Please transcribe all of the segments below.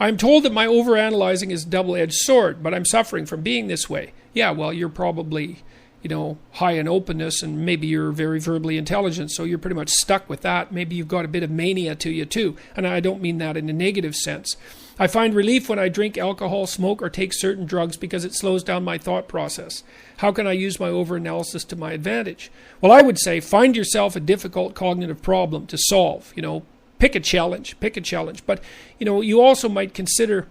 I'm told that my overanalyzing is a double-edged sword, but I'm suffering from being this way. Yeah, well, you're probably, high in openness, and maybe you're very verbally intelligent, so you're pretty much stuck with that. Maybe you've got a bit of mania to you too, and I don't mean that in a negative sense. I find relief when I drink alcohol, smoke, or take certain drugs because it slows down my thought process. How can I use my overanalysis to my advantage? Well, I would say find yourself a difficult cognitive problem to solve. Pick a challenge. But, you also might consider...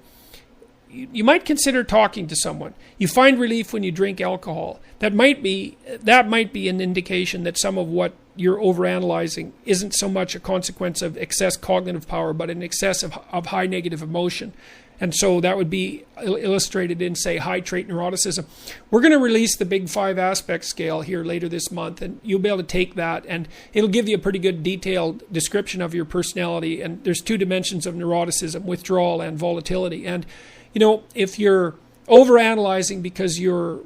You might consider talking to someone. You find relief when you drink alcohol. That might be an indication that some of what you're overanalyzing isn't so much a consequence of excess cognitive power, but an excess of high negative emotion. And so that would be illustrated in, say, high trait neuroticism. We're going to release the Big 5 aspect scale here later this month, and you'll be able to take that, and it'll give you a pretty good detailed description of your personality. And there's 2 dimensions of neuroticism, withdrawal and volatility. And if you're overanalyzing because you're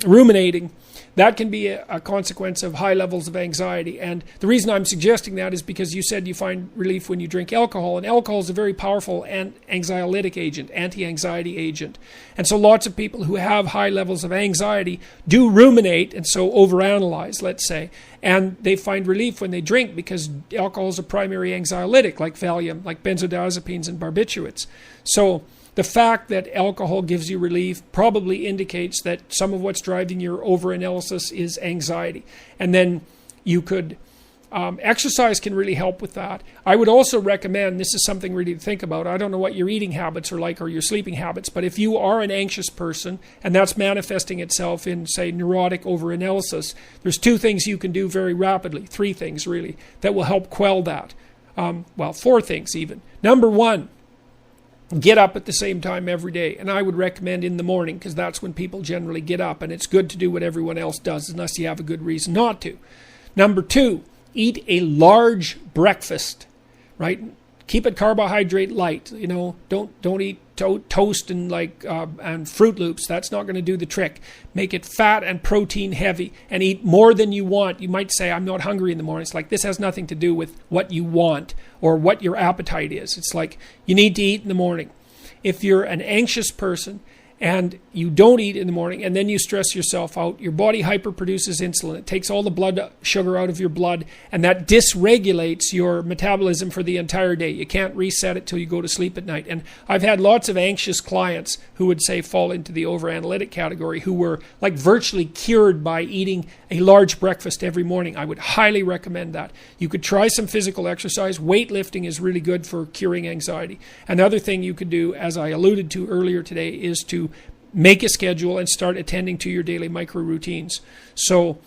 ruminating, that can be a consequence of high levels of anxiety. And the reason I'm suggesting that is because you said you find relief when you drink alcohol, and alcohol is a very powerful anxiolytic agent, anti-anxiety agent. And so lots of people who have high levels of anxiety do ruminate, and so overanalyze, let's say, and they find relief when they drink because alcohol is a primary anxiolytic, like Valium, like benzodiazepines and barbiturates. So the fact that alcohol gives you relief probably indicates that some of what's driving your overanalysis is anxiety. And then you could, exercise can really help with that. I would also recommend, this is something really to think about, I don't know what your eating habits are like or your sleeping habits, but if you are an anxious person and that's manifesting itself in, say, neurotic overanalysis, there's 2 things you can do very rapidly, 3 things really, that will help quell that. 4 things even. Number 1, get up at the same time every day. And I would recommend in the morning, because that's when people generally get up, and it's good to do what everyone else does unless you have a good reason not to. Number 2, eat a large breakfast, right? Keep it carbohydrate light. Don't eat toast and and Fruit Loops. That's not going to do the trick. Make it fat and protein heavy, and eat more than you want. You might say, I'm not hungry in the morning. It's like, this has nothing to do with what you want or what your appetite is. It's like, you need to eat in the morning. If you're an anxious person and you don't eat in the morning and then you stress yourself out, your body hyperproduces insulin. It takes all the blood sugar out of your blood, and that dysregulates your metabolism for the entire day. You can't reset it till you go to sleep at night. And I've had lots of anxious clients who would say fall into the overanalytic category, who were like virtually cured by eating a large breakfast every morning. I would highly recommend that. You could try some physical exercise. Weightlifting is really good for curing anxiety. Another thing you could do, as I alluded to earlier today, is to make a schedule and start attending to your daily micro routines. So,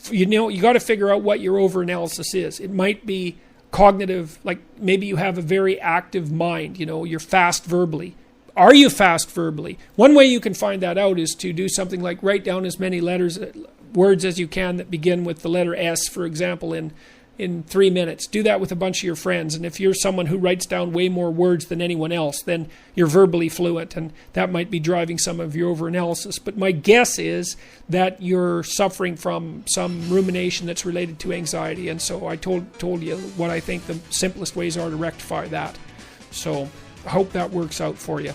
you got to figure out what your overanalysis is. It might be cognitive, like maybe you have a very active mind, you're fast verbally. Are you fast verbally? One way you can find that out is to do something like write down as many words as you can that begin with the letter S, for example, in 3 minutes. Do that with a bunch of your friends. And if you're someone who writes down way more words than anyone else, then you're verbally fluent, and that might be driving some of your overanalysis. But my guess is that you're suffering from some rumination that's related to anxiety. And so I told you what I think the simplest ways are to rectify that. So I hope that works out for you.